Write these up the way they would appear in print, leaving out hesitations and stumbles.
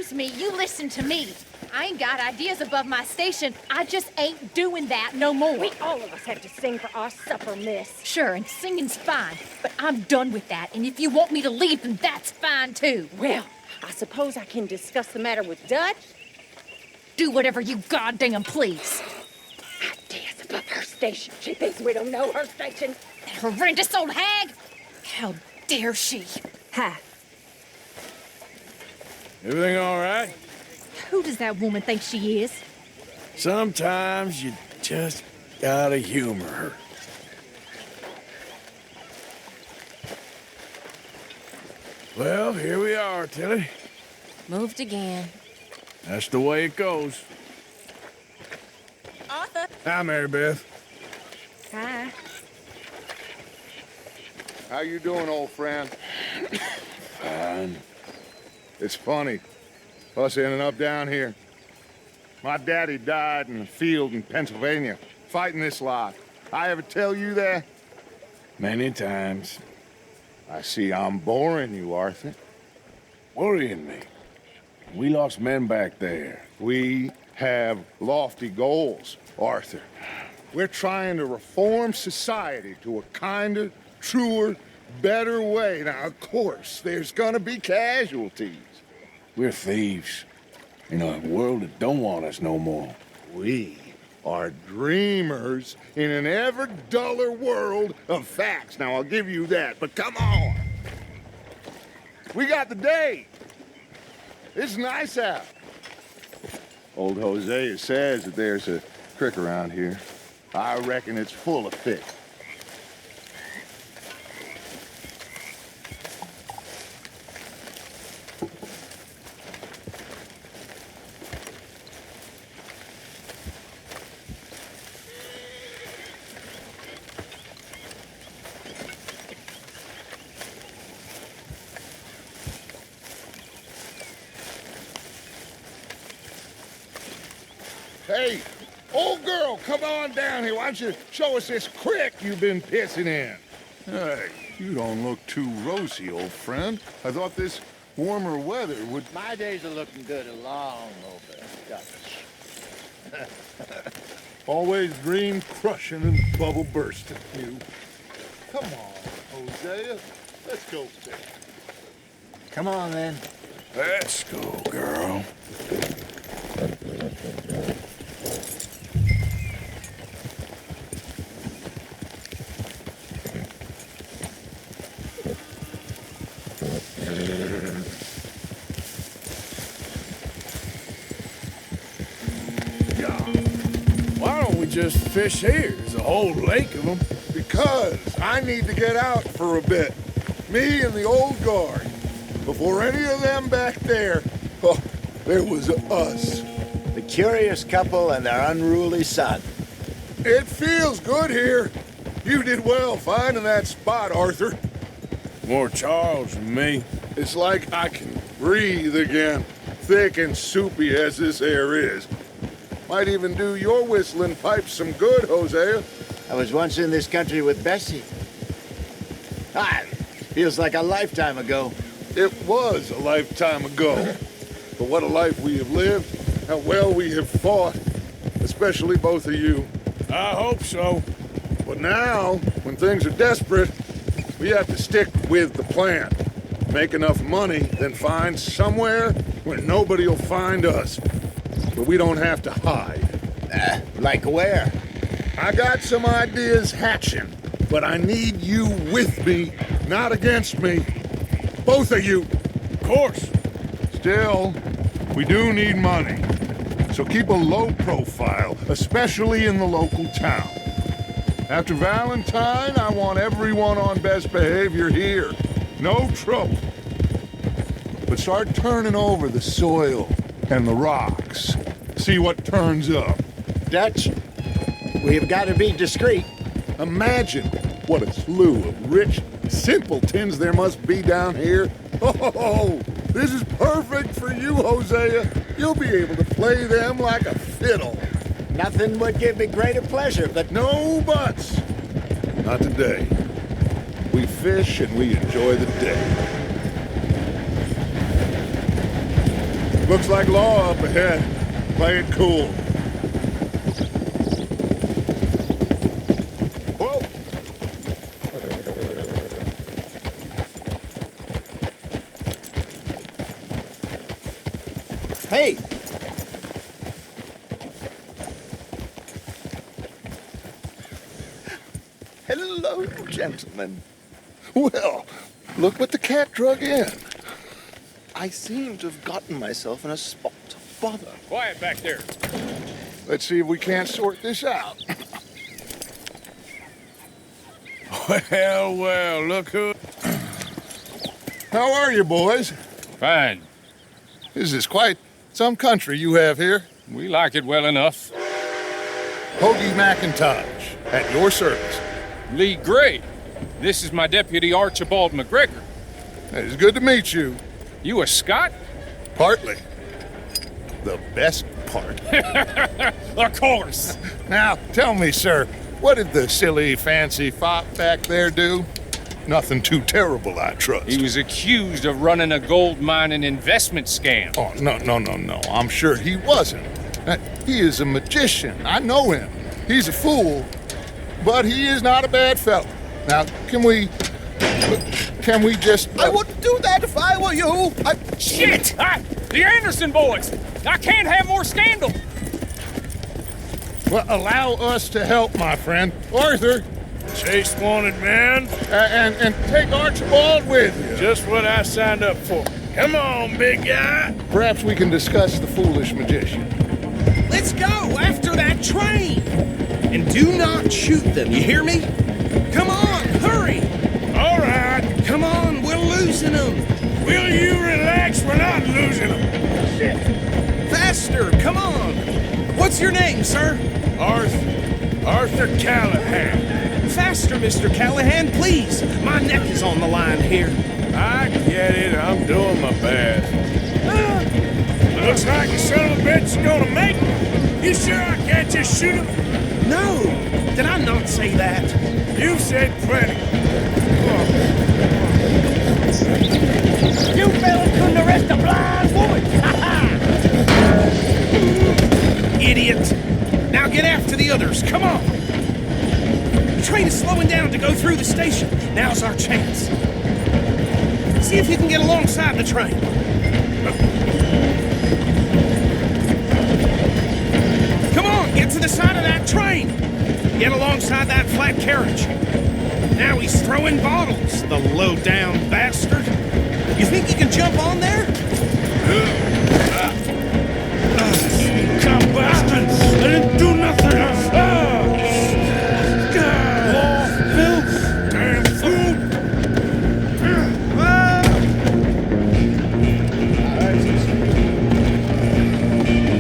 Excuse me, you listen to me. I ain't got ideas above my station. I just ain't doing that no more. We all of us have to sing for our supper, miss. Sure, and singing's fine, but I'm done with that, and if you want me to leave, then that's fine, too. Well, I suppose I can discuss the matter with Dutch. Do whatever you goddamn please. Ideas above her station. She thinks we don't know her station. That horrendous old hag! How dare she? Ha. Everything all right? Who does that woman think she is? Sometimes you just gotta humor her. Well, here we are, Tilly. Moved again. That's the way it goes. Arthur. Hi, Mary Beth. Hi. How you doing, old friend? Fine. It's funny, us ending up down here. My daddy died in a field in Pennsylvania, fighting this lot. I ever tell you that? Many times. I see I'm boring you, Arthur. Worrying me. We lost men back there. We have lofty goals, Arthur. We're trying to reform society to a kinder, truer, better way. Now, of course, there's gonna be casualties. We're thieves. In a world that don't want us no more. We are dreamers in an ever duller world of facts. Now, I'll give you that, but come on. We got the day. It's nice out. Old Hosea says that there's a creek around here. I reckon it's full of fish. Hey, old girl, come on down here. Why don't you show us this creek you've been pissing in? Hey, you don't look too rosy, old friend. I thought this warmer weather would... My days are looking good along over Dutch. Always dream crushing and bubble bursting, you. Come on, Hosea. Let's go fish. Come on, then. Let's go, girl. Why don't we just fish here? There's a whole lake of them. Because I need to get out for a bit. Me and the old guard. Before any of them back there, oh, there was us. The curious couple and their unruly son. It feels good here. You did well finding that spot, Arthur. More Charles than me. It's like I can breathe again, thick and soupy as this air is. Might even do your whistling pipes some good, Hosea. I was once in this country with Bessie. Feels like a lifetime ago. It was a lifetime ago. But what a life we have lived, how well we have fought, especially both of you. I hope so. But now, when things are desperate, we have to stick with the plan. Make enough money, then find somewhere where nobody will find us. Where we don't have to hide. Like where? I got some ideas hatching, but I need you with me, not against me. Both of you. Of course. Still, we do need money. So keep a low profile, especially in the local town. After Valentine, I want everyone on best behavior here. No trouble. But start turning over the soil and the rocks. See what turns up. Dutch, we've got to be discreet. Imagine what a slew of rich simpletons there must be down here. Oh, this is perfect for you, Hosea. You'll be able to play them like a fiddle. Nothing would give me greater pleasure, but... No buts. Not today. We fish and we enjoy the day. Looks like law up ahead. Play it cool. Whoa! Hey! Hello, gentlemen. Well, look what the cat drug in. I seem to have gotten myself in a spot of bother. Quiet back there. Let's see if we can't sort this out. Well, look who... How are you, boys? Fine. This is quite some country you have here. We like it well enough. Hoagie McIntosh, at your service. Lee Gray. This is my deputy Archibald McGregor. It's good to meet you. You a Scot? Partly. The best part. Of course. Now, tell me, sir, what did the silly, fancy fop back there do? Nothing too terrible, I trust. He was accused of running a gold mining investment scam. Oh, no. I'm sure he wasn't. He is a magician. I know him. He's a fool, but he is not a bad fellow. Now, can we just... I wouldn't do that if I were you. Shit! The Anderson boys! I can't have more scandal! Well, allow us to help, my friend. Arthur, Chase wanted man. and take Archibald with you. Just what I signed up for. Come on, big guy. Perhaps we can discuss the foolish magician. Let's go after that train! And do not shoot them, you hear me? Come on, hurry! All right. Come on, we're losing them! Will you relax? We're not losing them. Faster, come on! What's your name, sir? Arthur Callahan. Faster, Mr. Callahan, please! My neck is on the line here. I get it. I'm doing my best. Looks like the son of a bitch is gonna make it. You sure I can't just shoot him? No! Did I not say that? You've said plenty. You fellas couldn't arrest a blind woman! Idiot! Now get after the others, come on! The train is slowing down to go through the station. Now's our chance. See if you can get alongside the train. Come on, get to the side of that train. Get alongside that flat carriage. Now he's throwing bottles, the low-down bastard. You think you can jump on there? Come, bastard! I didn't do nothing! Damn fool!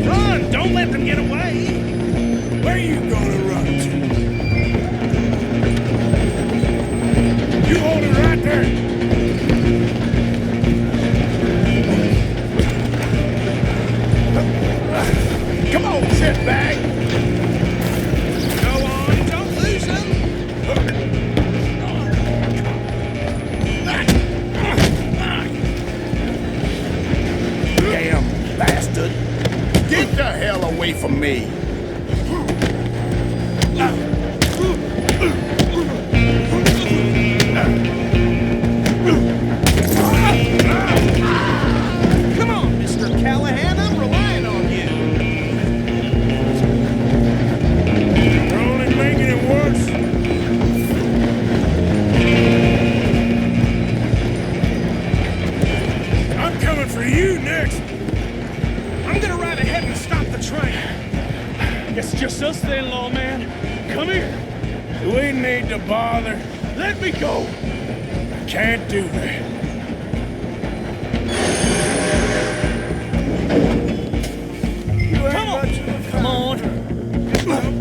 Run! Don't let them get away! Where you gonna run to? You hold it right there! Come on, shitbag! Go on, don't lose them! Damn bastard. Get the hell away from me. Come on, Mr. Callahan, I'm relying on you. You're only making it worse. I'm coming for you next. I'm gonna ride ahead and stop the train. It's just us then, lawman. Come here. Do we need to bother? Let me go. Can't do that. Come on. Come on.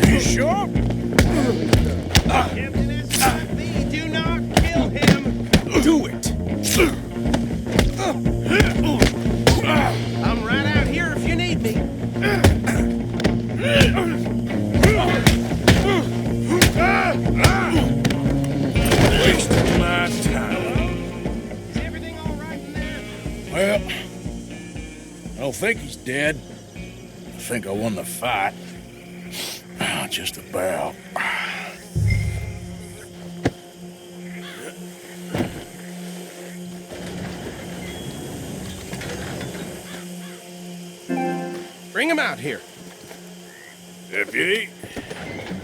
You sure? Captain S.I.V., do not kill him. Do it. I'm right out here if you need me. think he's dead. I think I won the fight. Just about. Bring him out here. Deputy,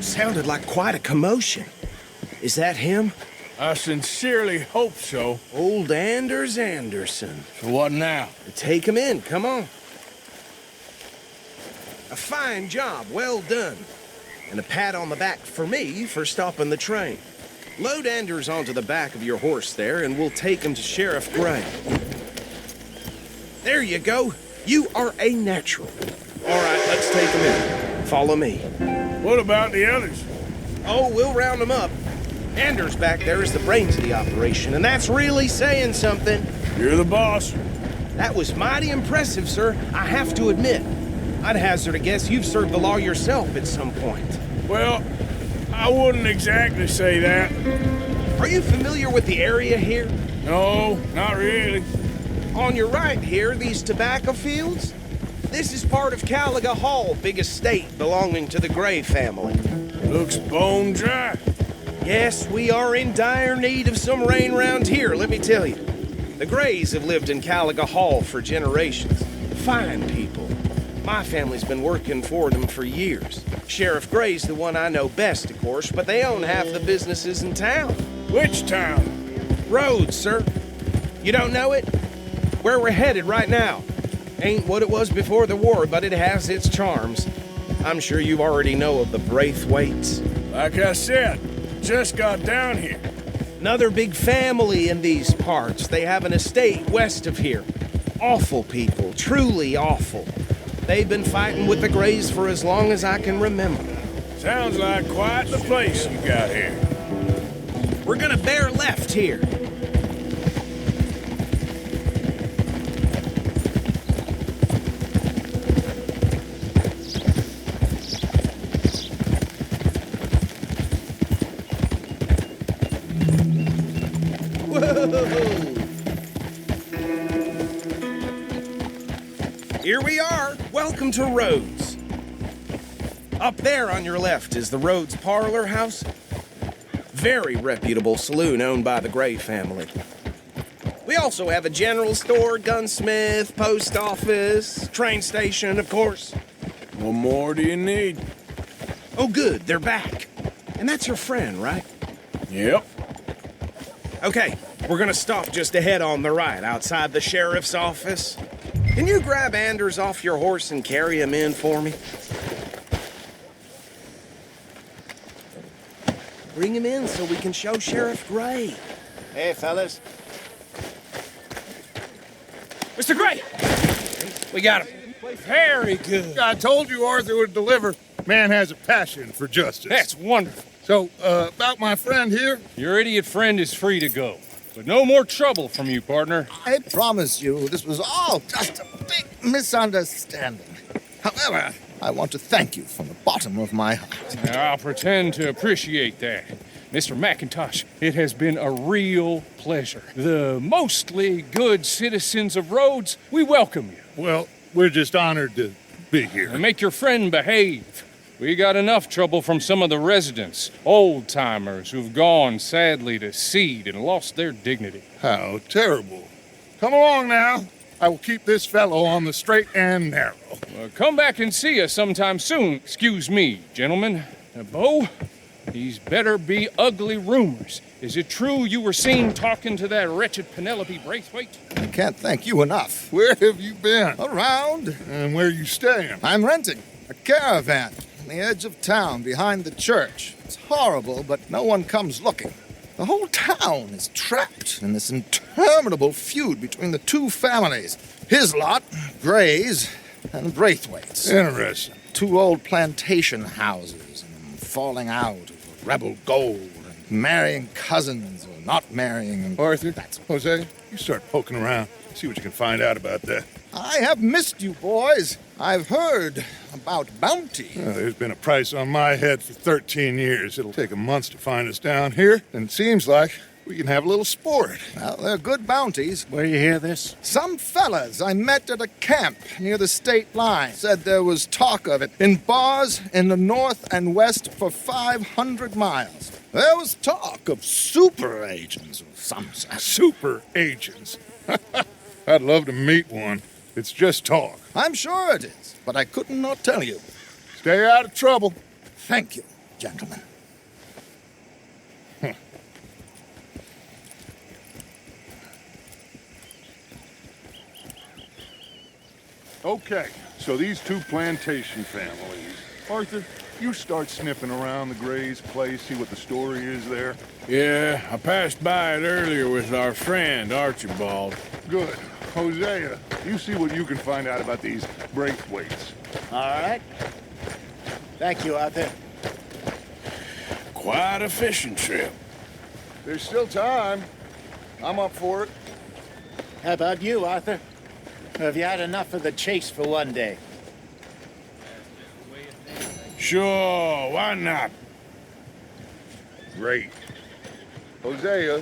Sounded like quite a commotion. Is that him? I sincerely hope so. Old Anders Anderson. So what now? Take him in, come on. A fine job, well done. And a pat on the back for me for stopping the train. Load Anders onto the back of your horse there, and we'll take him to Sheriff Gray. There you go. You are a natural. All right, let's take him in. Follow me. What about the others? Oh, we'll round them up. Anders back there is the brains of the operation, and that's really saying something. You're the boss. That was mighty impressive, sir. I have to admit. I'd hazard a guess you've served the law yourself at some point. Well, I wouldn't exactly say that. Are you familiar with the area here? No, not really. On your right here, these tobacco fields? This is part of Caliga Hall, big estate belonging to the Gray family. Looks bone dry. Yes, we are in dire need of some rain round here, let me tell you. The Grays have lived in Caliga Hall for generations. Fine people. My family's been working for them for years. Sheriff Gray's the one I know best, of course, but they own half the businesses in town. Which town? Rhodes, sir. You don't know it? Where we're headed right now. Ain't what it was before the war, but it has its charms. I'm sure you already know of the Braithwaites. Like I said, just got down here. Another big family in these parts. They have an estate west of here. Awful people, truly awful. They've been fighting with the Grays for as long as I can remember. Sounds like quite the place you got here. We're gonna bear left here. Here we are. Welcome to Rhodes. Up there on your left is the Rhodes Parlor House. Very reputable saloon owned by the Gray family. We also have a general store, gunsmith, post office, train station, of course. What more do you need? Oh, good. They're back. And that's your friend, right? Yep. Okay, we're gonna stop just ahead on the right, outside the sheriff's office. Can you grab Anders off your horse and carry him in for me? Bring him in so we can show Sheriff Gray. Hey, fellas. Mr. Gray! We got him. Very good. I told you Arthur would deliver. Man has a passion for justice. That's wonderful. So, about my friend here? Your idiot friend is free to go. But no more trouble from you, partner. I promise you, this was all just a big misunderstanding. However, I want to thank you from the bottom of my heart. I'll pretend to appreciate that. Mr. McIntosh, it has been a real pleasure. The mostly good citizens of Rhodes, we welcome you. Well, we're just honored to be here. And make your friend behave. We got enough trouble from some of the residents, old-timers who've gone, sadly, to seed and lost their dignity. How terrible. Come along now. I will keep this fellow on the straight and narrow. Come back and see us sometime soon. Excuse me, gentlemen. Bo, these better be ugly rumors. Is it true you were seen talking to that wretched Penelope Braithwaite? I can't thank you enough. Where have you been? Around. And where are you staying? I'm renting a caravan on the edge of town behind the church. It's horrible, but no one comes looking. The whole town is trapped in this interminable feud between the two families. His lot, Gray's, and Braithwaite's. Interesting. Two old plantation houses and falling out of rebel gold and marrying cousins or not marrying. And Arthur, Jose, you start poking around. See what you can find out about that. I have missed you, boys. I've heard about bounty. Well, there's been a price on my head for 13 years. It'll take a month to find us down here, and it seems like We can have a little sport. Well, they're good bounties. Where you hear this? Some fellas I met at a camp near the state line said there was talk of it in bars in the north and west for 500 miles. There was talk of super agents of some sort. Super agents. I'd love to meet one. It's just talk. I'm sure it is, but I couldn't not tell you. Stay out of trouble. Thank you, gentlemen. Okay, so these two plantation families. Arthur, you start sniffing around the Gray's place, see what the story is there. Yeah, I passed by it earlier with our friend, Archibald. Good. Hosea, you see what you can find out about these Braithwaites. All right. Thank you, Arthur. Quite a fishing trip. There's still time. I'm up for it. How about you, Arthur? Have you had enough of the chase for one day? Sure, why not? Great. Hosea,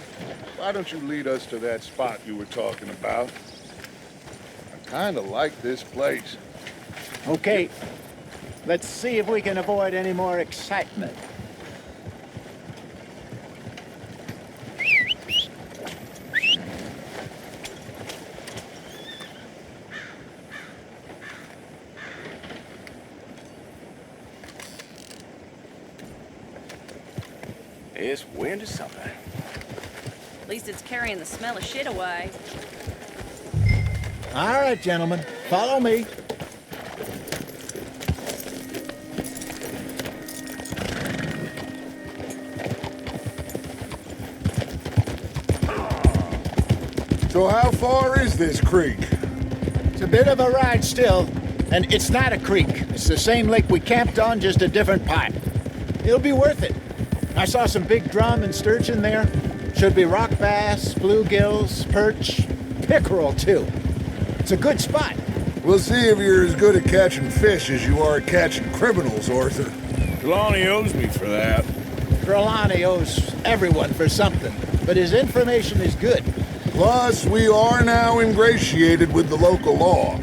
why don't you lead us to that spot you were talking about? I kind of like this place. Okay. Let's see if we can avoid any more excitement. It's wind or something. At least it's carrying the smell of shit away. All right, gentlemen. Follow me. So how far is this creek? It's a bit of a ride still, and it's not a creek. It's the same lake we camped on, just a different part. It'll be worth it. I saw some big drum and sturgeon there. Should be rock bass, bluegills, perch, pickerel too. It's a good spot. We'll see if you're as good at catching fish as you are at catching criminals, Arthur. Trelawney owes me for that. Trelawney owes everyone for something, but his information is good. Plus, we are now ingratiated with the local law.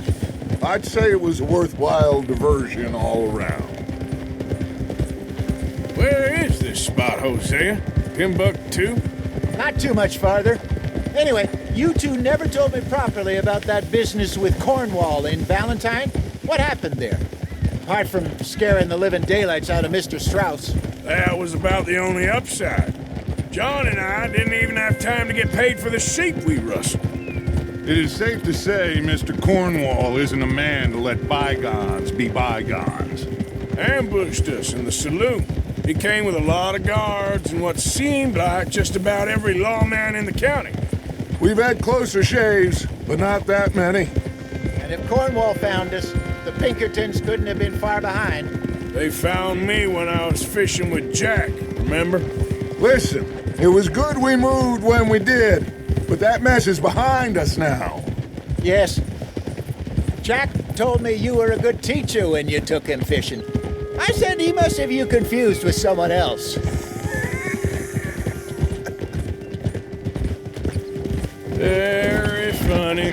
I'd say it was a worthwhile diversion all around. Where is this spot, Hosea? Timbuktu? Not too much farther. Anyway, you two never told me properly about that business with Cornwall in Valentine. What happened there? Apart from scaring the living daylights out of Mr. Strauss. That was about the only upside. John and I didn't even have time to get paid for the sheep we rustled. It is safe to say Mr. Cornwall isn't a man to let bygones be bygones. Ambushed us in the saloon. He came with a lot of guards and what seemed like just about every lawman in the county. We've had closer shaves, but not that many. And if Cornwall found us, the Pinkertons couldn't have been far behind. They found me when I was fishing with Jack, remember? Listen, it was good we moved when we did, but that mess is behind us now. Yes. Jack told me you were a good teacher when you took him fishing. I said he must have you confused with someone else. Very funny.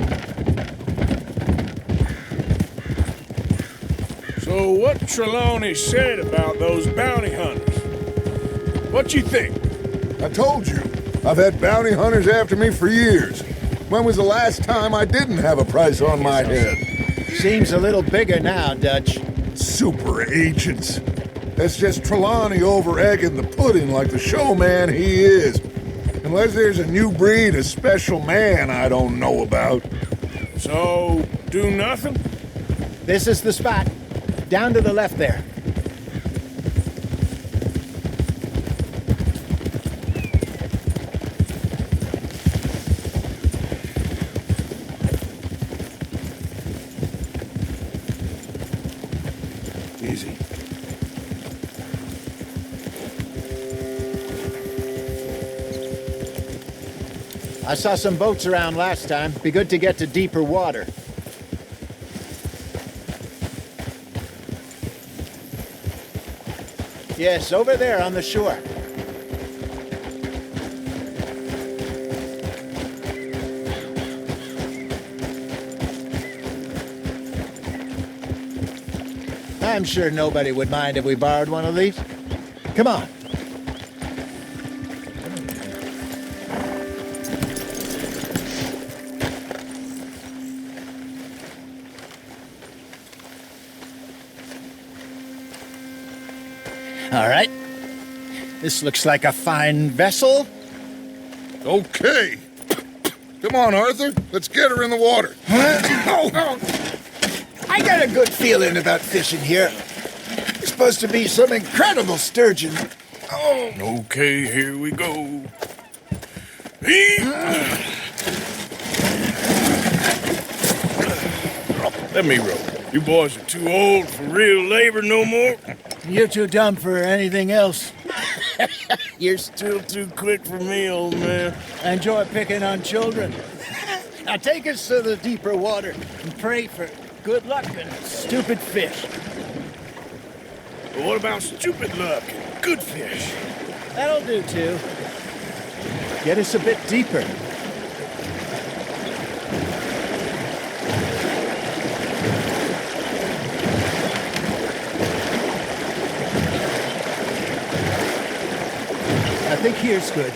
So what Trelawney said about those bounty hunters? What you think? I told you, I've had bounty hunters after me for years. When was the last time I didn't have a price on my head? Seems a little bigger now, Dutch. Super agents. That's just Trelawney over-egging the pudding like the showman he is. Unless there's a new breed of special man I don't know about. So, do nothing? This is the spot. Down to the left there. Easy. I saw some boats around last time. Be good to get to deeper water. Yes, over there on the shore. I'm sure nobody would mind if we borrowed one of these. Come on. All right. This looks like a fine vessel. Okay. Come on, Arthur. Let's get her in the water. I got a good feeling about fishing here. There's supposed to be some incredible sturgeon. Oh. Okay, here we go. Let me roll. You boys are too old for real labor no more. You're too dumb for anything else. You're still too quick for me, old man. I enjoy picking on children. Now take us to the deeper water and pray for good luck and stupid fish. But what about stupid luck and good fish? That'll do, too. Get us a bit deeper. I think here's good.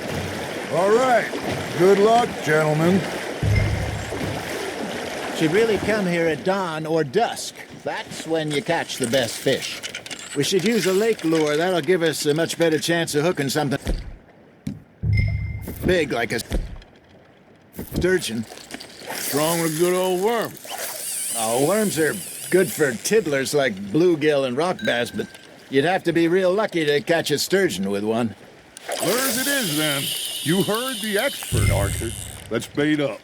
All right. Good luck, gentlemen. Should really come here at dawn or dusk. That's when you catch the best fish. We should use a lake lure. That'll give us a much better chance of hooking something big like a sturgeon. What's wrong with a good old worm? Oh, worms are good for tiddlers like bluegill and rock bass, but you'd have to be real lucky to catch a sturgeon with one. Lures it is, then. You heard the expert, Arthur. Let's bait up.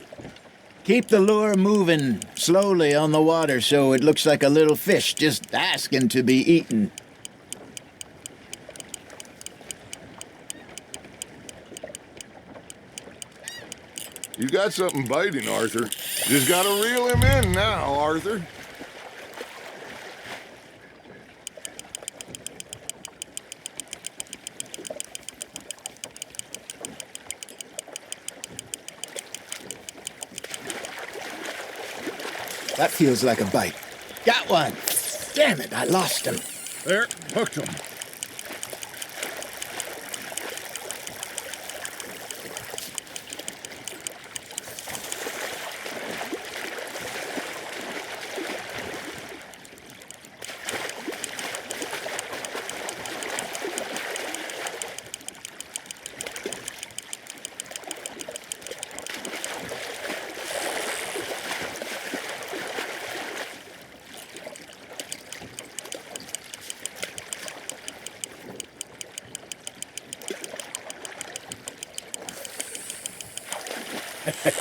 Keep the lure moving slowly on the water so it looks like a little fish just asking to be eaten. You got something biting, Arthur. Just gotta reel him in now, Arthur. That feels like a bite. Got one. Damn it, I lost him. There, hooked him.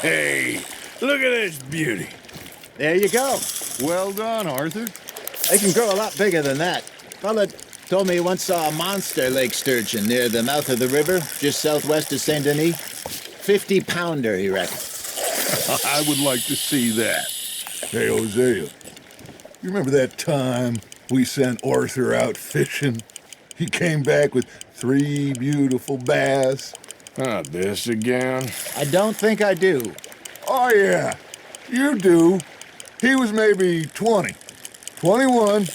Hey, look at this beauty. There you go. Well done, Arthur. They can grow a lot bigger than that. Fella told me he once saw a monster lake sturgeon near the mouth of the river, just southwest of Saint Denis. 50-pounder, he reckoned. I would like to see that. Hey, Hosea, you remember that time we sent Arthur out fishing? He came back with 3 beautiful bass. Not this again. I don't think I do. Oh, yeah, you do. He was maybe 20, 21,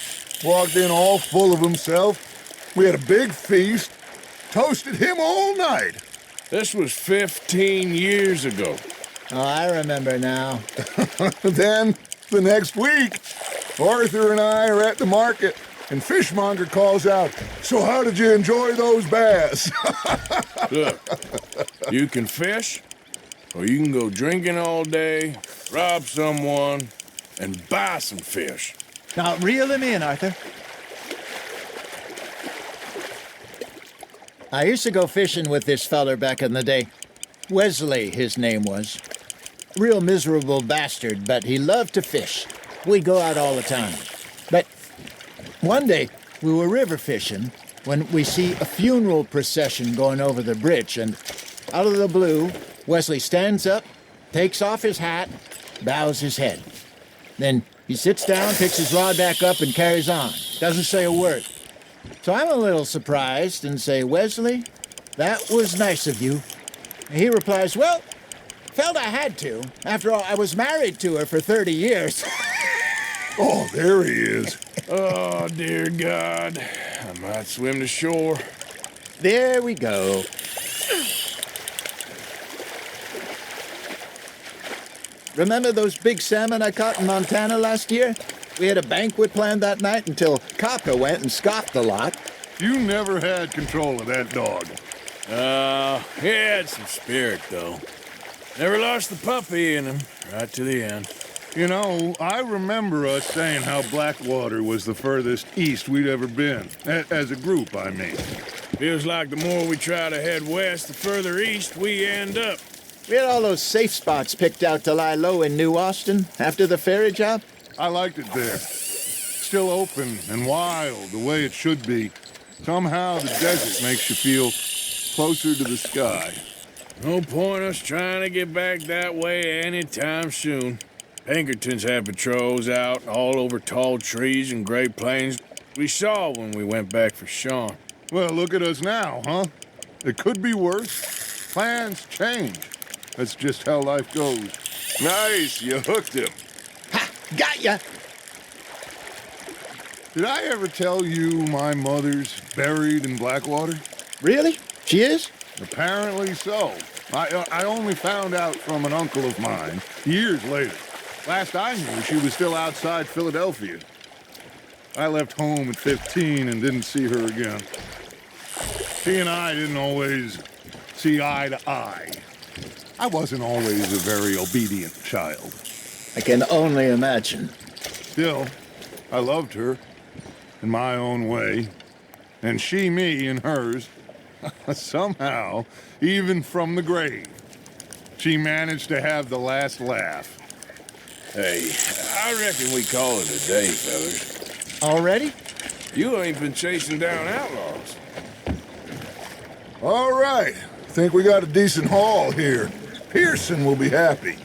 walked in all full of himself. We had a big feast, toasted him all night. This was 15 years ago. Oh, I remember now. Then, the next week, Arthur and I are at the market, and Fishmonger calls out, "So how did you enjoy those bass?" Look, you can fish, or you can go drinking all day, rob someone, and buy some fish. Now, reel him in, Arthur. I used to go fishing with this feller back in the day. Wesley, his name was. Real miserable bastard, but he loved to fish. We'd go out all the time. But one day, we were river fishing when we see a funeral procession going over the bridge, and out of the blue, Wesley stands up, takes off his hat, bows his head. Then he sits down, picks his rod back up, and carries on. Doesn't say a word. So I'm a little surprised and say, "Wesley, that was nice of you." And he replies, "Well, felt I had to. After all, I was married to her for 30 years. Oh, there he is. Oh, dear God. I might swim to shore. There we go. Remember those big salmon I caught in Montana last year? We had a banquet planned that night until Kaka went and scoffed the lot. You never had control of that dog. He had some spirit, though. Never lost the puppy in him, right to the end. You know, I remember us saying how Blackwater was the furthest east we'd ever been. As a group, I mean. Feels like the more we try to head west, the further east we end up. We had all those safe spots picked out to lie low in New Austin after the ferry job. I liked it there. Still open and wild, the way it should be. Somehow the desert makes you feel closer to the sky. No point us trying to get back that way anytime soon. Pinkertons had patrols out all over tall trees and Great Plains. We saw when we went back for Sean. Well, look at us now, huh? It could be worse. Plans change. That's just how life goes. Nice, you hooked him. Ha! Got ya! Did I ever tell you my mother's buried in Blackwater? Really? She is? Apparently so. I only found out from an uncle of mine years later. Last I knew, she was still outside Philadelphia. I left home at 15 and didn't see her again. She and I didn't always see eye to eye. I wasn't always a very obedient child. I can only imagine. Still, I loved her in my own way, and she me in hers. Somehow, even from the grave, she managed to have the last laugh. Hey, I reckon we call it a day, fellas. Already? You ain't been chasing down outlaws. All right. Think we got a decent haul here. Pearson will be happy.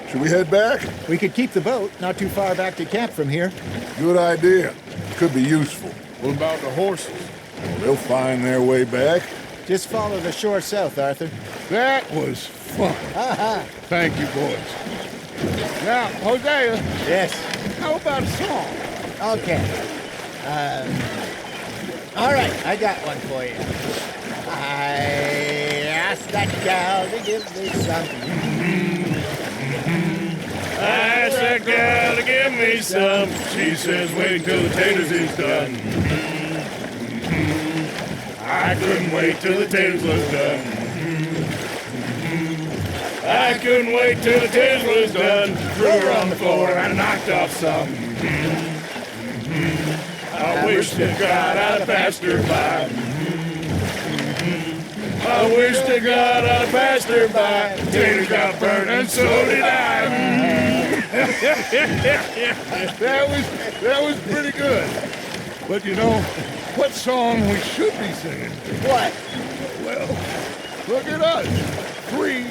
Should we head back? We could keep the boat not too far back to camp from here. Good idea. Could be useful. What about the horses? Well, they'll find their way back. Just follow the shore south, Arthur. That was fun. Thank you, boys. Now, Hosea. Yes. How about a song? Okay. All right, I got one for you. I asked that gal to give me something. I asked that gal to give me some. She says, wait till the taters is done. I couldn't wait till the taters was done. I couldn't wait till the taters was done. Threw her on the floor and knocked off some. I wish to God I'd passed her by. I wish to God I'd passed her by. Taters got burned and so did I. That was pretty good. But you know, what song we should be singing? What? Well, look at us. 3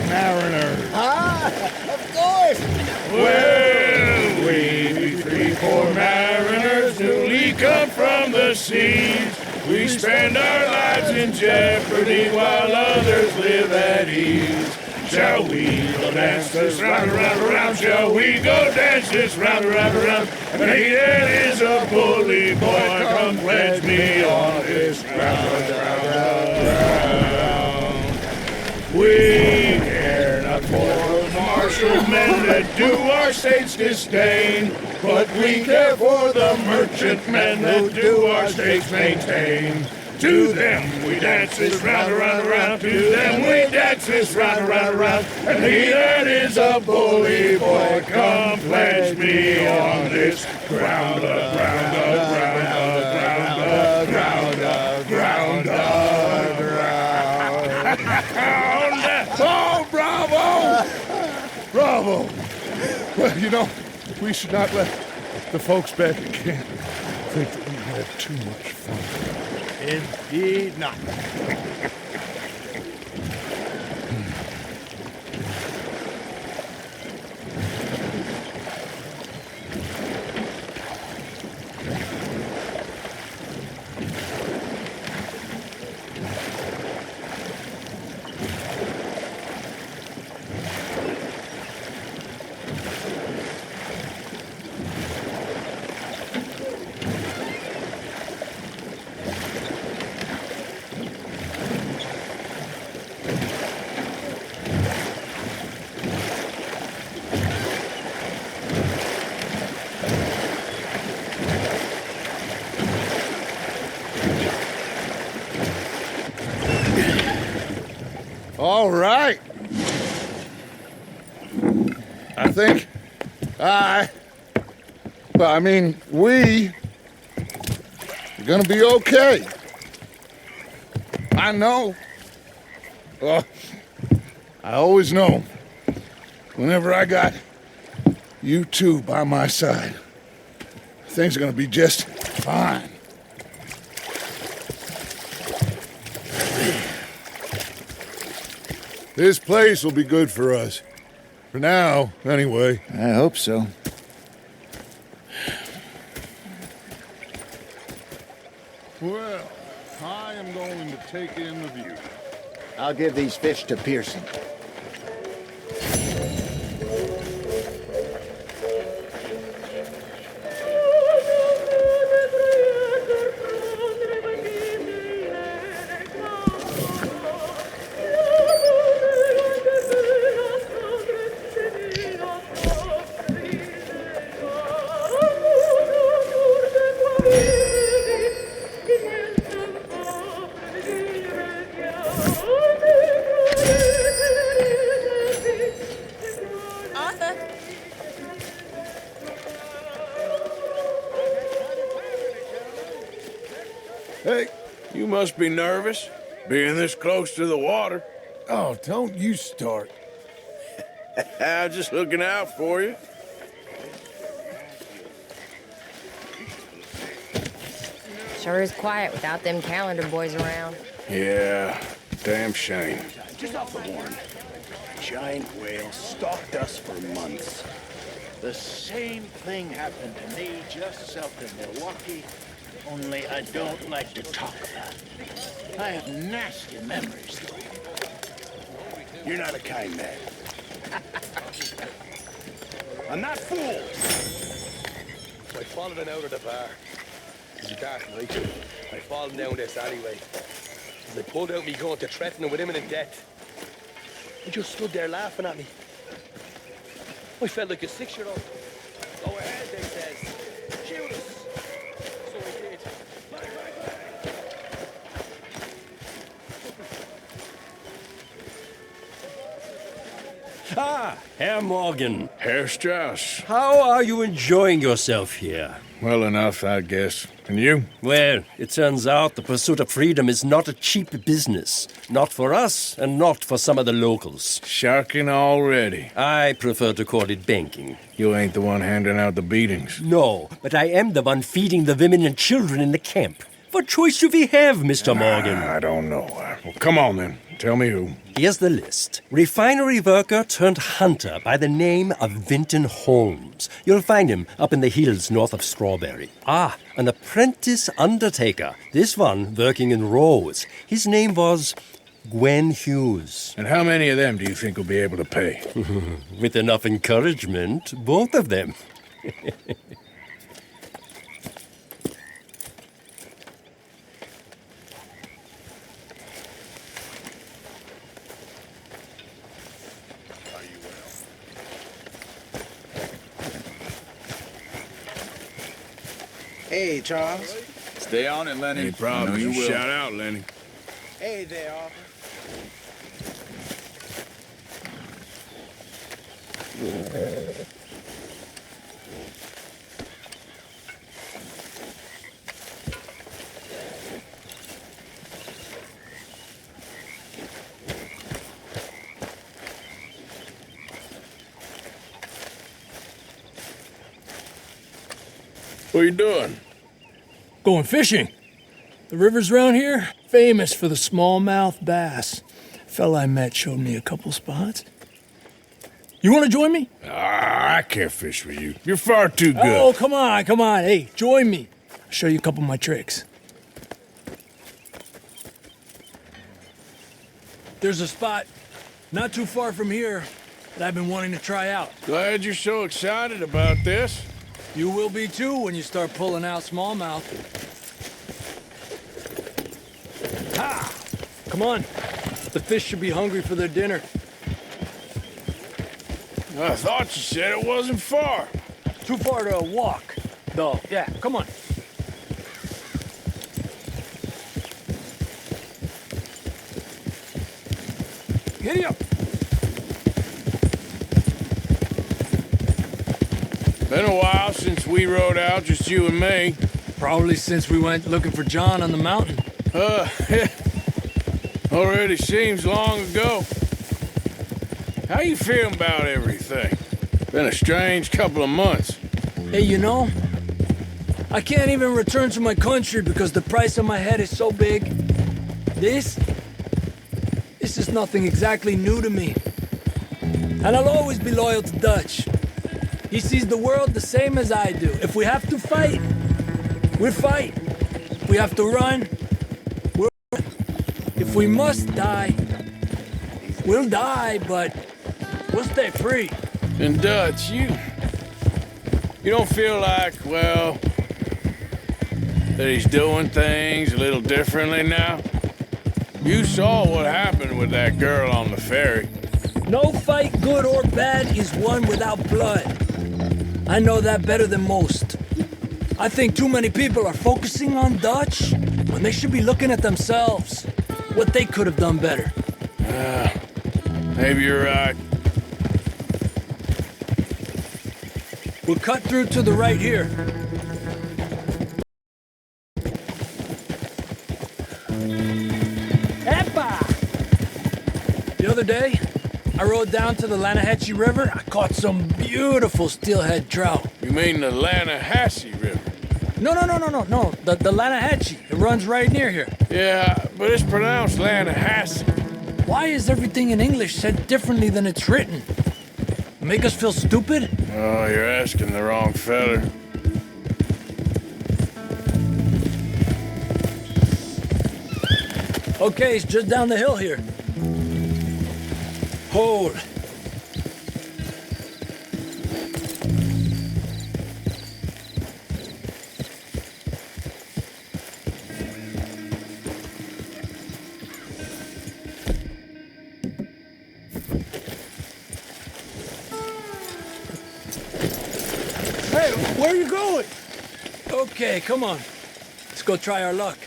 mariners. Ah, of course. Well, we be 3 poor mariners newly come from the seas. We spend our lives in jeopardy while others live at ease. Shall we go dance this round, around, around? Shall we go dance this round, around, around? And he that is a bully boy, come pledge me on this ground, ground. We care not for the martial men that do our states disdain, but we care for the merchant men that do our states maintain. To them we dance this round, around, around. To them we dance this round, around, around. And he that is a bully boy, come pledge me on this ground, ground, ground, ground, ground, ground, ground. Oh, bravo! Bravo! Well, you know, we should not let the folks back at camp think that we had too much fun. Indeed not. All right. I think we are gonna be okay. I know. Well, I always know whenever I got you two by my side, things are gonna be just fine. This place will be good for us. For now, anyway. I hope so. Well, I am going to take in the view. I'll give these fish to Pearson. Arthur. Hey, you must be nervous, being this close to the water. Oh, don't you start. I'm just looking out for you. Sure is quiet without them calendar boys around. Yeah, damn shame. Just off the horn. Giant whale stalked us for months. The same thing happened to me just south of Milwaukee, only I don't like to talk about it. I have nasty memories, though. You're not a kind man. I'm not fooled. I followed him out of the bar. It was a dark night. I followed him down this alleyway. As I pulled out me gun to threaten him with imminent death, he just stood there laughing at me. I felt like a 6-year-old. Go ahead, they says. Shoot us. So I did. Bang, bang, bang. Ah, Herr Morgan. Herr Strauss. How are you enjoying yourself here? Well enough, I guess. And you? Well, it turns out the pursuit of freedom is not a cheap business. Not for us, and not for some of the locals. Sharking already. I prefer to call it banking. You ain't the one handing out the beatings. No, but I am the one feeding the women and children in the camp. What choice do we have, Mr. Morgan? I don't know. Well, come on then. Tell me who. Here's the list. Refinery worker turned hunter by the name of Vinton Holmes. You'll find him up in the hills north of Strawberry. Ah, an apprentice undertaker. This one working in rows. His name was Gwen Hughes. And how many of them do you think will be able to pay? With enough encouragement, both of them. Hey, Charles. Stay on it, Lenny. Any problem, you will. shout out, Lenny. Hey there, Arthur. What are you doing? Going fishing. The rivers around here, famous for the smallmouth bass. Fella I met showed me a couple spots. You want to join me? I can't fish with you. You're far too good. Oh, come on, come on. Hey, join me. I'll show you a couple of my tricks. There's a spot not too far from here that I've been wanting to try out. Glad you're so excited about this. You will be too when you start pulling out smallmouth. Ha! Come on. The fish should be hungry for their dinner. I thought you said it wasn't far. Too far to walk, though. Yeah, come on. Giddy up. Been a while since we rode out, just you and me. Probably since we went looking for John on the mountain. Already seems long ago. How you feeling about everything? Been a strange couple of months. Hey, you know, I can't even return to my country because the price on my head is so big. This is nothing exactly new to me. And I'll always be loyal to Dutch. He sees the world the same as I do. If we have to fight, we'll fight. If we have to run, we'll run. If we must die, we'll die, but we'll stay free. And Dutch, you don't feel like, well, that he's doing things a little differently now? You saw what happened with that girl on the ferry. No fight, good or bad, is won without blood. I know that better than most. I think too many people are focusing on Dutch when they should be looking at themselves, what they could have done better. Maybe you're right. We'll cut through to the right here. Epa! The other day, I rode down to the Lanahatchee River. I caught some beautiful steelhead trout. You mean the Lanahatchee River? No. The Lanahatchee. It runs right near here. Yeah, but it's pronounced Lanahatchee. Why is everything in English said differently than it's written? Make us feel stupid? Oh, you're asking the wrong feller. Okay, it's just down the hill here. Hold. Hey, where are you going? Okay, come on. Let's go try our luck.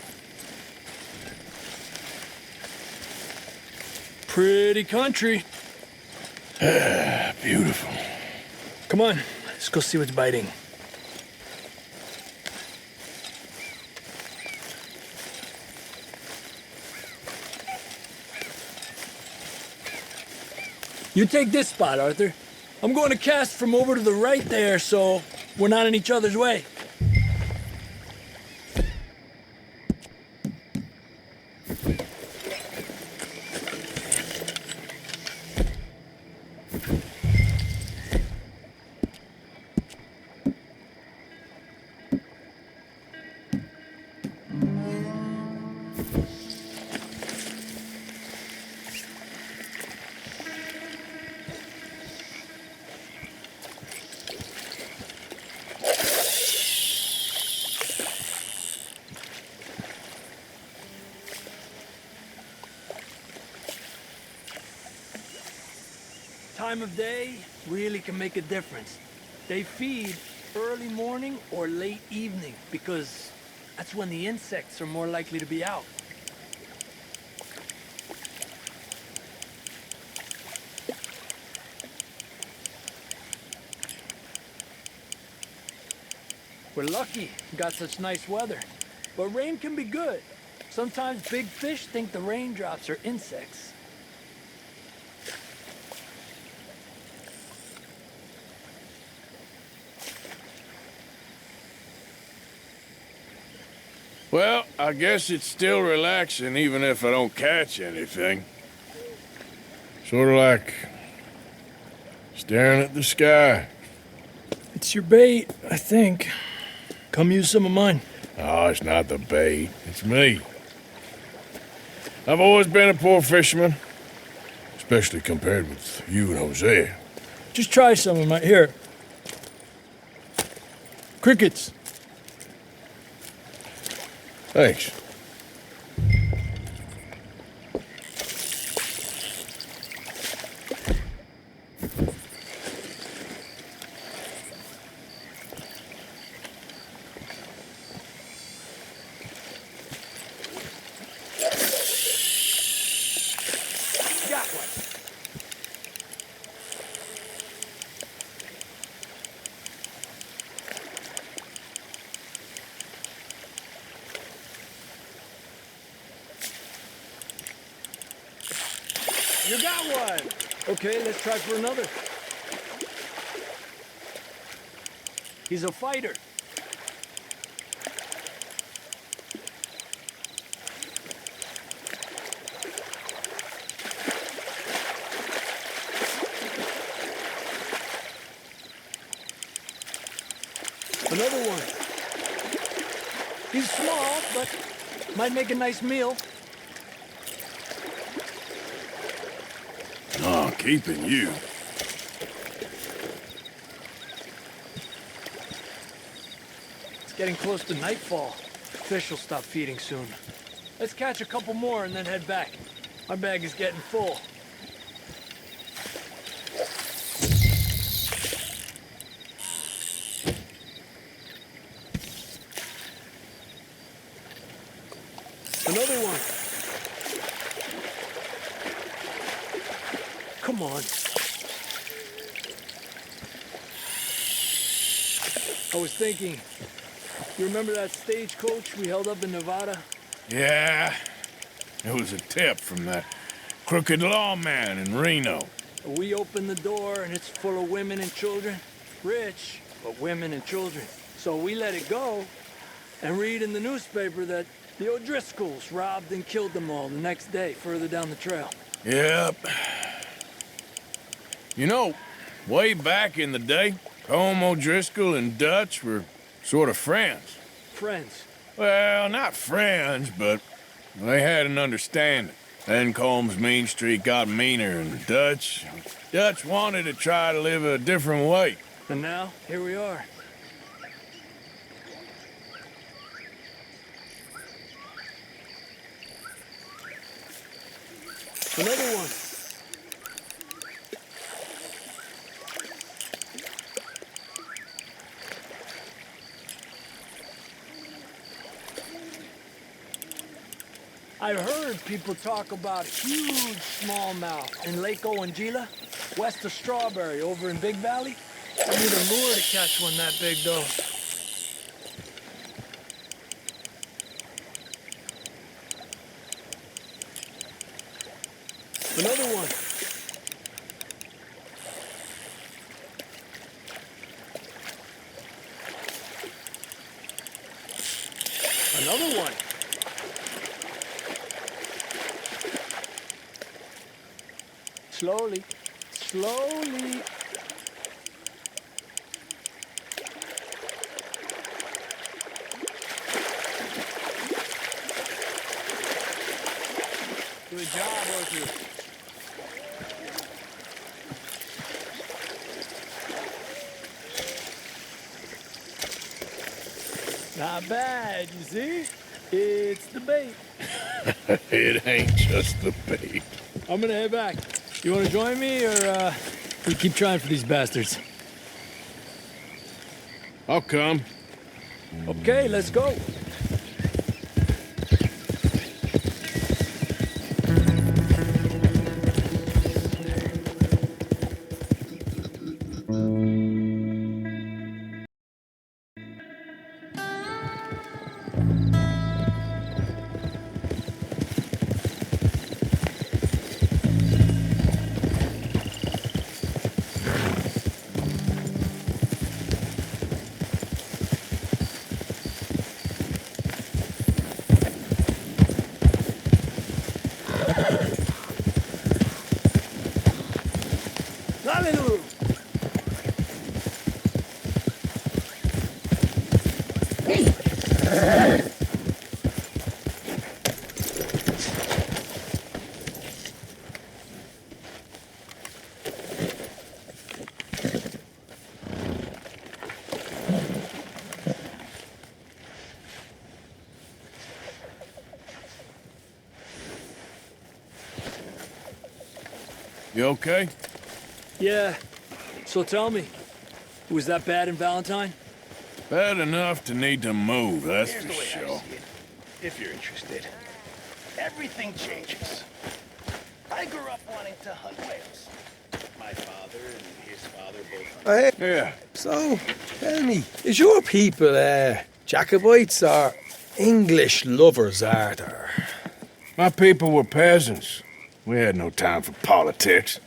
Pretty country. Beautiful. Come on, let's go see what's biting. You take this spot, Arthur. I'm going to cast from over to the right there, so we're not in each other's way. Time of day really can make a difference. They feed early morning or late evening because that's when the insects are more likely to be out. We're lucky we got such nice weather, but rain can be good. Sometimes big fish think the raindrops are insects. Well, I guess it's still relaxing even if I don't catch anything. Sort of like staring at the sky. It's your bait, I think. Come use some of mine. Oh, it's not the bait. It's me. I've always been a poor fisherman, especially compared with you and Hosea. Just try some of mine. Here. Crickets. Thanks. Got one. You got one. Okay, let's try for another. He's a fighter. Another one. He's small, but might make a nice meal. Oh, keeping you. It's getting close to nightfall. Fish will stop feeding soon. Let's catch a couple more and then head back. My bag is getting full. Another one. Come on. I was thinking, you remember that stagecoach we held up in Nevada? Yeah, it was a tip from that crooked lawman in Reno. We opened the door and it's full of women and children. Rich, but women and children. So we let it go and read in the newspaper that the O'Driscolls robbed and killed them all the next day, further down the trail. Yep. You know, way back in the day, Colm O'Driscoll and Dutch were sort of friends. Friends? Well, not friends, but they had an understanding. Then Colm's mean streak got meaner, and Dutch wanted to try to live a different way. And now, here we are. Another one. I've heard people talk about huge smallmouth in Lake Owanjila, west of Strawberry, over in Big Valley. I need a lure to catch one that big, though. Another one. Another one. Slowly, slowly. Good job, Arthur. Not bad, you see? It's the bait. It ain't just the bait. I'm gonna head back. You wanna join me, or we keep trying for these bastards? I'll come. Okay, let's go. Hallelujah. You okay? Yeah. So tell me, was that bad in Valentine? Bad enough to need to move, that's Here's for the way I sure. see it, if you're interested. Everything changes. I grew up wanting to hunt whales. My father and his father both hunted. Yeah. So, tell me, is your people, Jacobites or English lovers, are there? My people were peasants. We had no time for politics.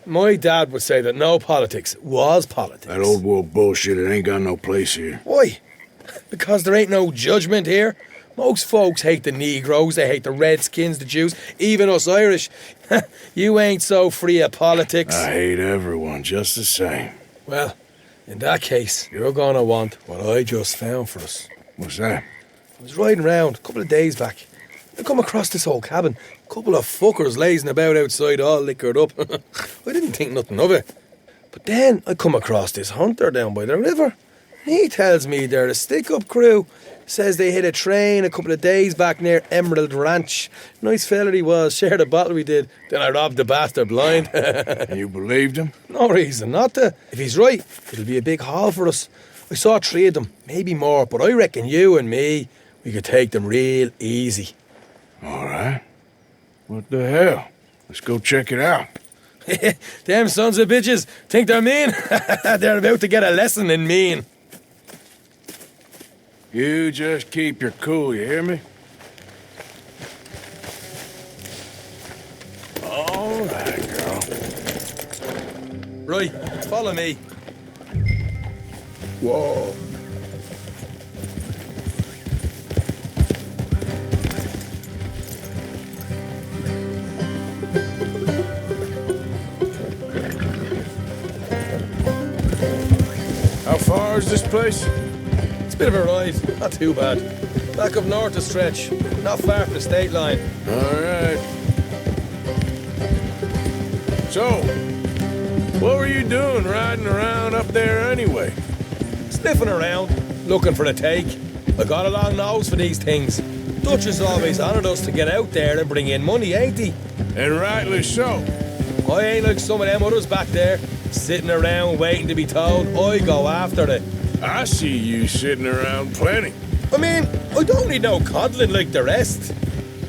My dad would say that no politics was politics. That old world bullshit, it ain't got no place here. Why? Because there ain't no judgment here. Most folks hate the Negroes, they hate the Redskins, the Jews, even us Irish. You ain't so free of politics. I hate everyone just the same. Well, in that case, you're gonna want what I just found for us. What's that? I was riding round a couple of days back. I come across this old cabin. A couple of fuckers lazing about outside all liquored up. I didn't think nothing of it. But then I come across this hunter down by the river. He tells me they're a stick-up crew. Says they hit a train a couple of days back near Emerald Ranch. Nice fella he was, shared a bottle we did. Then I robbed the bastard blind. You believed him? No reason not to. If he's right, it'll be a big haul for us. I saw 3 of them, maybe more, but I reckon you and me, we could take them real easy. All right. What the hell? Let's go check it out. Them sons of bitches think they're mean. They're about to get a lesson in mean. You just keep your cool, you hear me? All right, girl. Right, follow me. Whoa. How far is this place? It's a bit of a ride, not too bad. Back up north a stretch, not far from the state line. All right. So, what were you doing riding around up there anyway? Sniffing around, looking for a take. I got a long nose for these things. Dutch has always honoured us to get out there and bring in money, ain't he? And rightly so. I ain't like some of them others back there, sitting around waiting to be told. I go after it. I see you sitting around plenty. I mean, I don't need no coddling like the rest.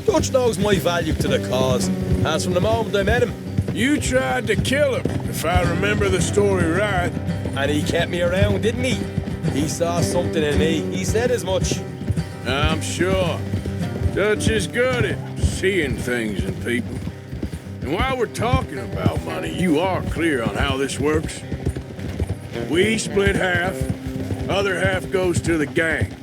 Dutch knows my value to the cause, as from the moment I met him. You tried to kill him, if I remember the story right. And he kept me around, didn't he? He saw something in me. He said as much. I'm sure. Dutch is good at seeing things in people. And while we're talking about money, you are clear on how this works? We split half, other half goes to the gang.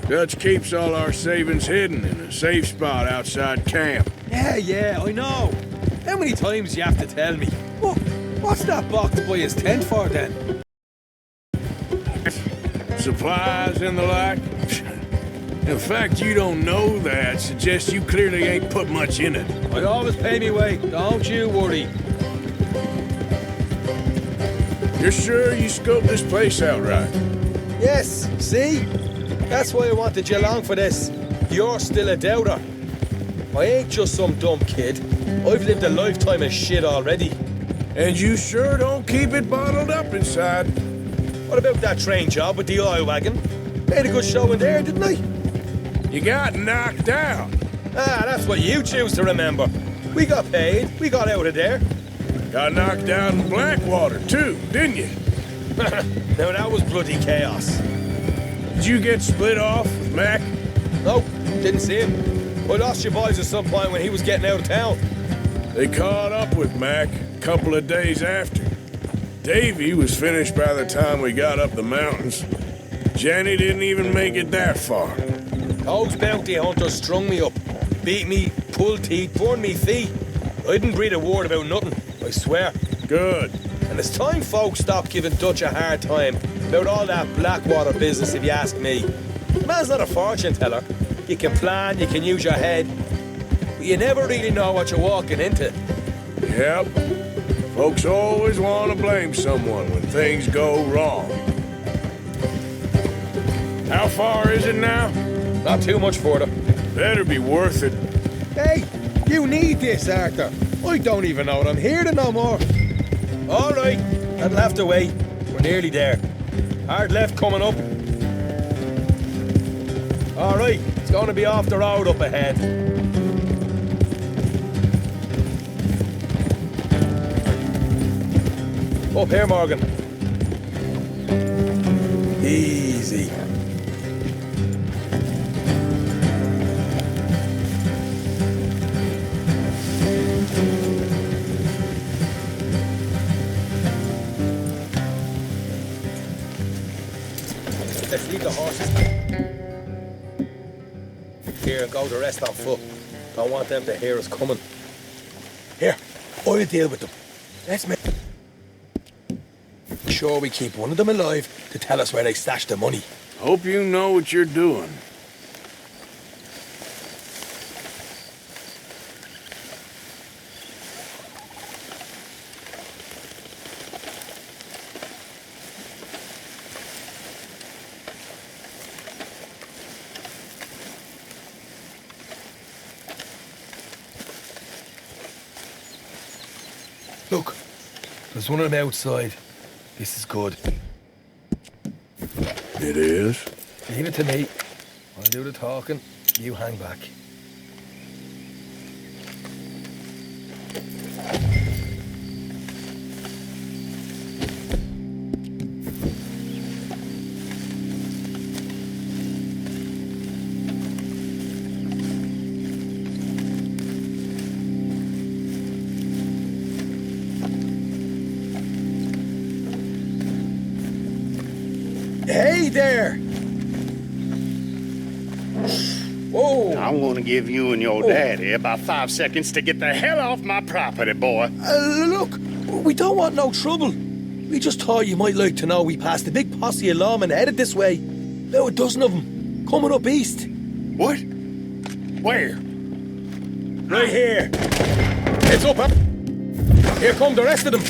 Dutch keeps all our savings hidden in a safe spot outside camp. Yeah, I know. How many times do you have to tell me? What's that box by his tent for then? Supplies and the like. In fact, you don't know that suggests you clearly ain't put much in it. I always pay me way, don't you worry. You're sure you scoped this place out right? Yes, see? That's why I wanted you along for this. You're still a doubter. I ain't just some dumb kid. I've lived a lifetime of shit already. And you sure don't keep it bottled up inside. What about that train job with the oil wagon? Made a good show in there, didn't I? You got knocked out. That's what you choose to remember. We got paid. We got out of there. Got knocked out in Blackwater, too, didn't you? Now, that was bloody chaos. Did you get split off with Mac? Nope, didn't see him. I lost your boys at some point when he was getting out of town. They caught up with Mac a couple of days after. Davy was finished by the time we got up the mountains. Jenny didn't even make it that far. Those bounty hunters strung me up, beat me, pulled teeth, burned me feet. I didn't breathe a word about nothing, I swear. Good. And it's time folks stopped giving Dutch a hard time about all that Blackwater business, if you ask me. The man's not a fortune teller. You can plan, you can use your head, but you never really know what you're walking into. Yep. Folks always want to blame someone when things go wrong. How far is it now? Not too much further. Better be worth it. Hey, you need this, Arthur. I don't even know what I'm here to no more. All right, that'll have to wait. We're nearly there. Hard left coming up. All right, it's going to be off the road up ahead. Up here, Morgan. Easy. the horses. Here, go the rest on foot. Don't want them to hear us coming. Here, I'll deal with them. Let's make sure we keep one of them alive to tell us where they stashed the money. Hope you know what you're doing. Look, there's one of them outside. This is good. It is? Leave it to me. I'll do the talking. You hang back. Hey there! Whoa! I'm gonna give you and your daddy about 5 seconds to get the hell off my property, boy. Look, we don't want no trouble. We just thought you might like to know we passed a big posse of lawmen headed this way. About a dozen of them, coming up east. What? Where? Right here. Heads up, huh? Here come the rest of them.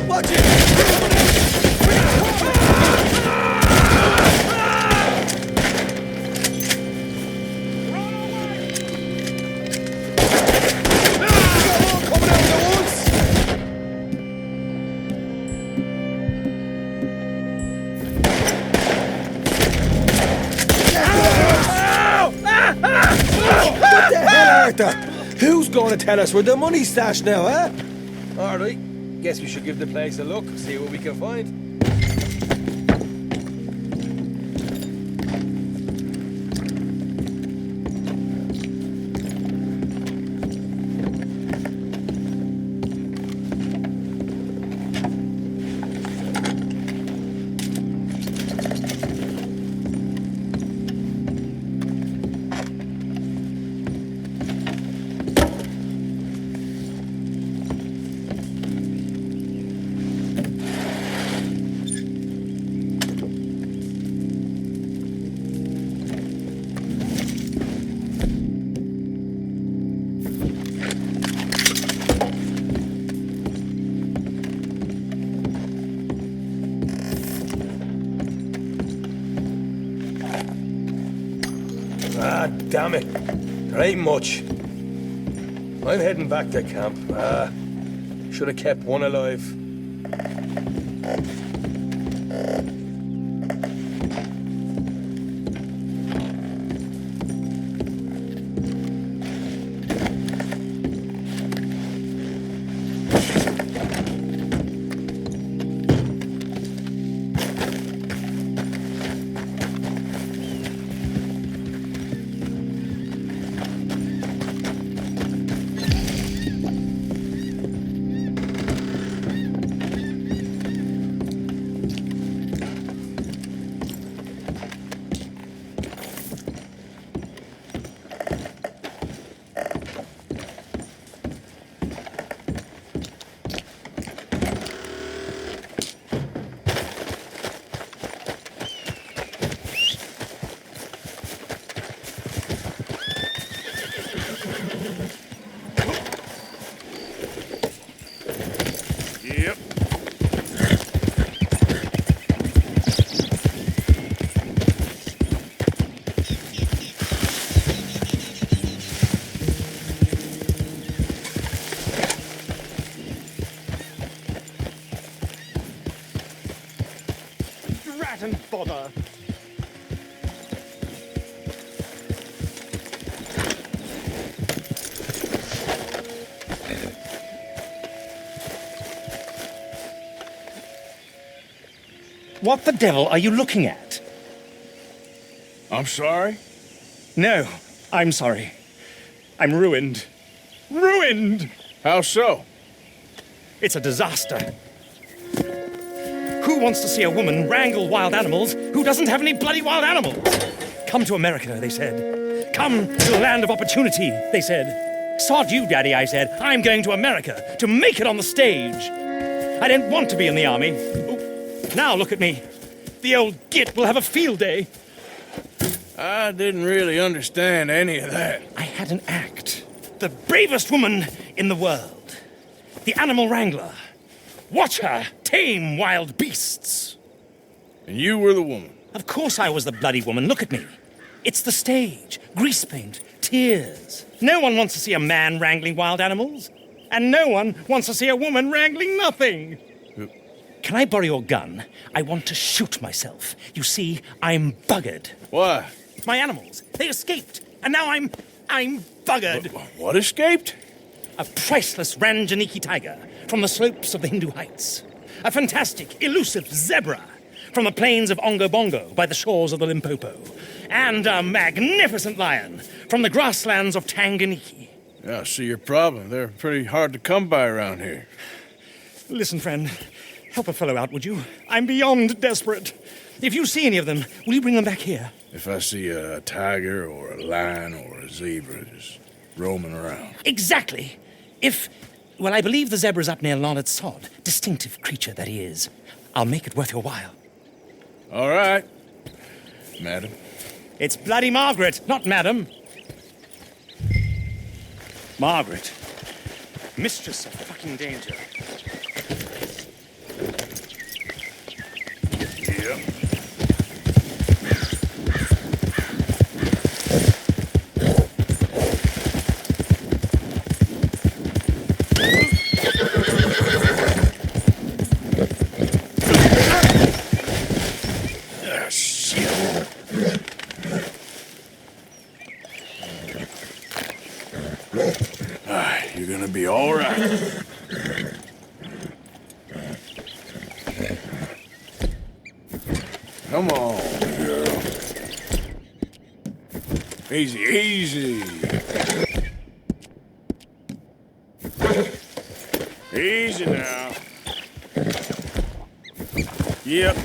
Watch it! Who's going to tell us where the money's stashed now, huh? All right. Guess we should give the place a look, see what we can find. Ah, damn it. There ain't much. I'm heading back to camp. Should have kept one alive. And bother. What the devil are you looking at? I'm sorry? No, I'm sorry. I'm ruined. Ruined! How so? It's a disaster. Who wants to see a woman wrangle wild animals who doesn't have any bloody wild animals? Come to America, they said. Come to the land of opportunity, they said. Sod you, Daddy, I said. I'm going to America to make it on the stage. I didn't want to be in the army. Oh, now look at me. The old git will have a field day. I didn't really understand any of that. I had an act. The bravest woman in the world. The animal wrangler. Watch her tame wild beasts. And you were the woman? Of course I was the bloody woman. Look at me. It's the stage. Grease paint. Tears. No one wants to see a man wrangling wild animals. And no one wants to see a woman wrangling nothing. Can I borrow your gun? I want to shoot myself. You see, I'm buggered. Why? My animals. They escaped. And now I'm buggered. What escaped? A priceless Ranjaniki tiger from the slopes of the Hindu Heights. A fantastic, elusive zebra from the plains of Ongo Bongo by the shores of the Limpopo. And a magnificent lion from the grasslands of Tanganyika. Yeah, I see your problem. They're pretty hard to come by around here. Listen, friend. Help a fellow out, would you? I'm beyond desperate. If you see any of them, will you bring them back here? If I see a tiger or a lion or a zebra just roaming around. Exactly. Well, I believe the zebra's up near Leonard Sod. Distinctive creature that he is. I'll make it worth your while. All right, madam. It's bloody Margaret, not madam. Margaret. Mistress of fucking danger. You're gonna be all right. Come on, girl. Easy, easy. Easy now. Yep.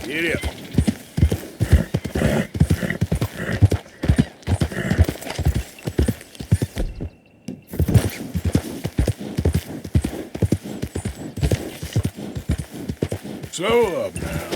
Get up. Slow up now.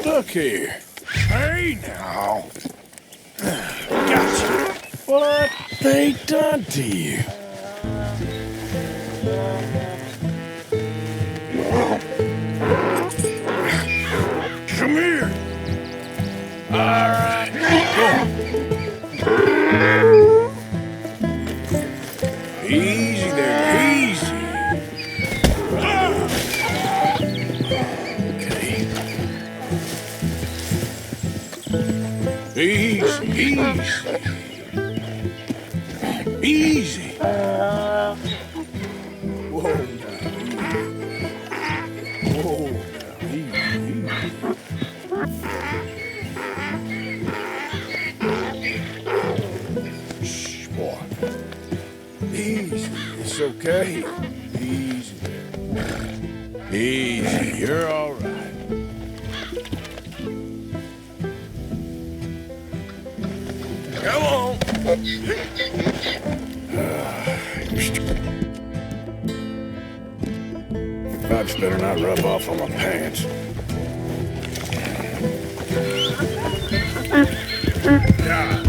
Look here. Hey now. Gotcha. What they done to you? Come here. All right. Go. Easy there. Easy. Easy, easy. Easy. Whoa, now. Whoa, now. Easy, easy. It's okay. Easy there. Easy, you're all right. Come on. Pipes better not rub off on my pants. God.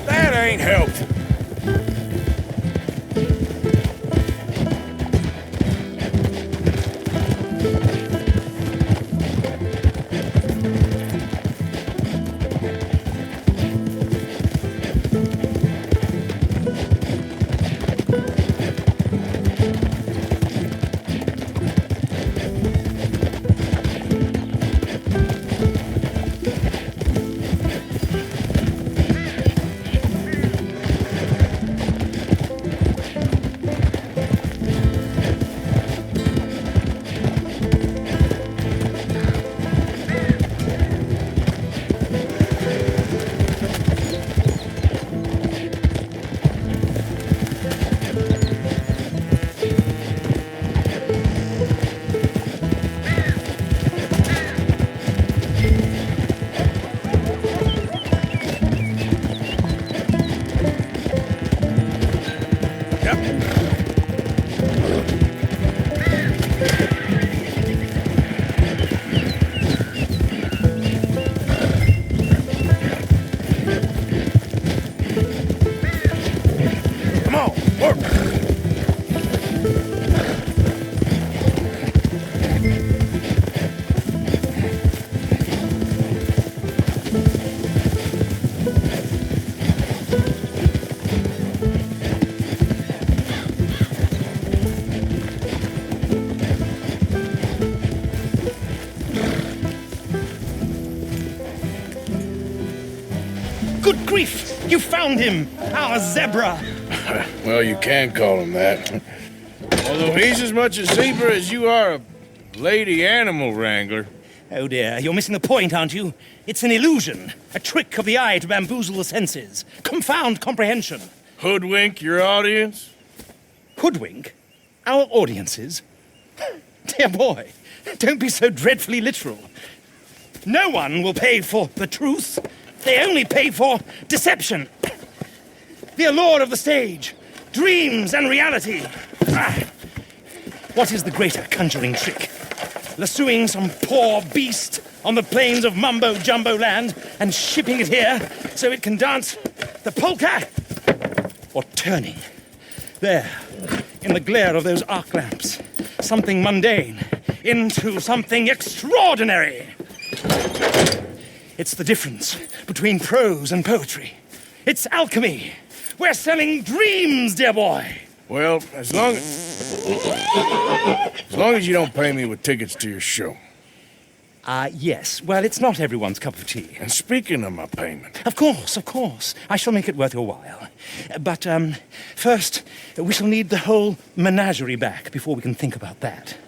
That ain't helped. Come on, work. Good grief! You found him! Our zebra! Well, you can call him that. Although he's as much a zebra as you are a lady animal wrangler. Oh dear, you're missing the point, aren't you? It's an illusion, a trick of the eye to bamboozle the senses, confound comprehension. Hoodwink your audience? Hoodwink? Our audiences? Dear boy, don't be so dreadfully literal. No one will pay for the truth. They only pay for deception. The allure of the stage, dreams and reality. What is the greater conjuring trick? Lassoing some poor beast on the plains of mumbo-jumbo land and shipping it here so it can dance the polka? Or turning, there, in the glare of those arc lamps, something mundane into something extraordinary? It's the difference between prose and poetry. It's alchemy. We're selling dreams, dear boy. Well, as long as you don't pay me with tickets to your show. Yes. Well, it's not everyone's cup of tea. And speaking of my payment... Of course. I shall make it worth your while. But, first, we shall need the whole menagerie back before we can think about that.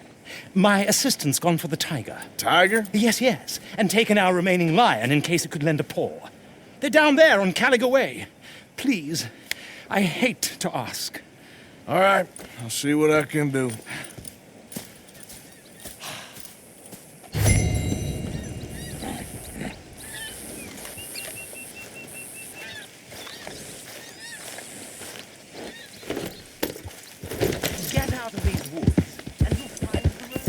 My assistant's gone for the tiger. Tiger? Yes. And taken our remaining lion in case it could lend a paw. They're down there on Caliga Way. Please, I hate to ask. All right, I'll see what I can do. Get out of these woods, and you'll find the road.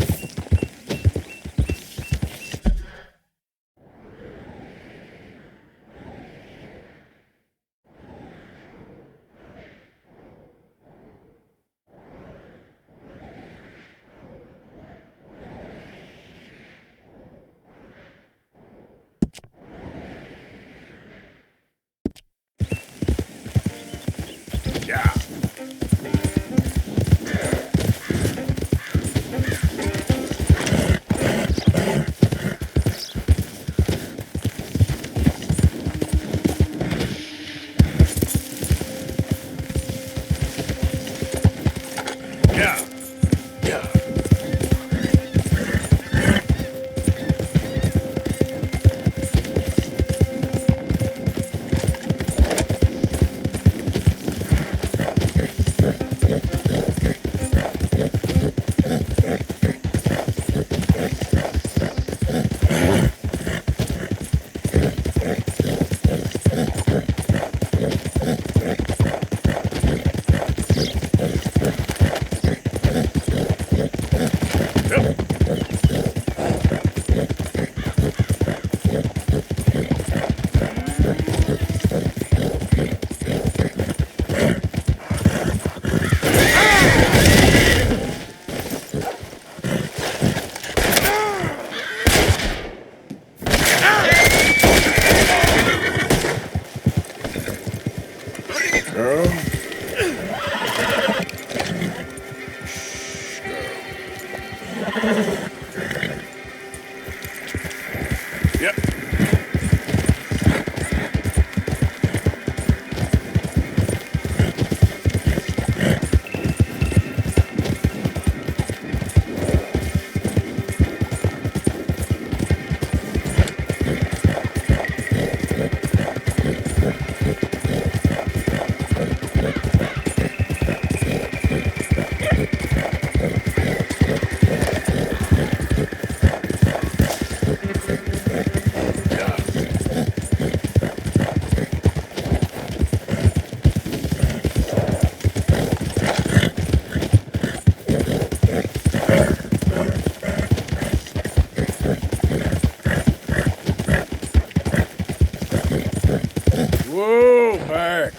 Whoa, back.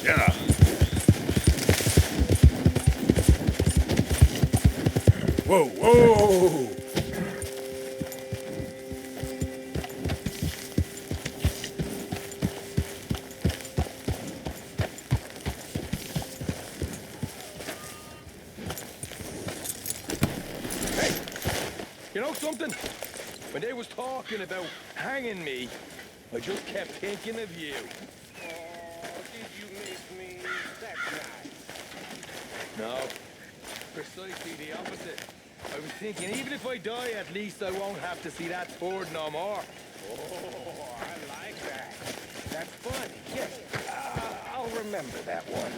Yeah. Whoa, whoa! You know something? When they was talking about hanging me, I just kept thinking of you. Oh, did you miss me? That's nice. No, precisely the opposite. I was thinking, even if I die, at least I won't have to see that sword no more. Oh, I like that. That's funny. Yes, I'll remember that one.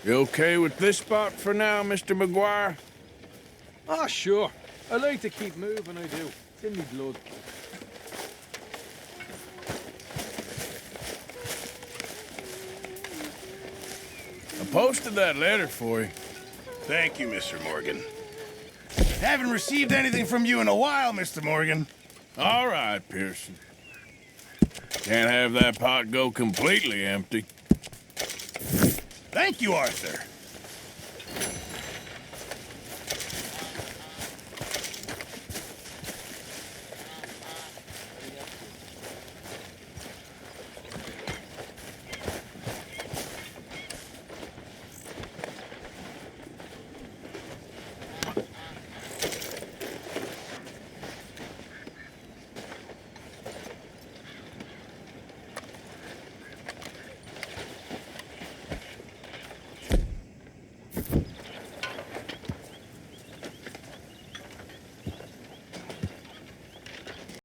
You okay with this spot for now, Mr. McGuire? Ah, sure. I like to keep moving, I do. It's in me blood. I posted that letter for you. Thank you, Mr. Morgan. Haven't received anything from you in a while, Mr. Morgan. All right, Pearson. Can't have that pot go completely empty. Thank you, Arthur.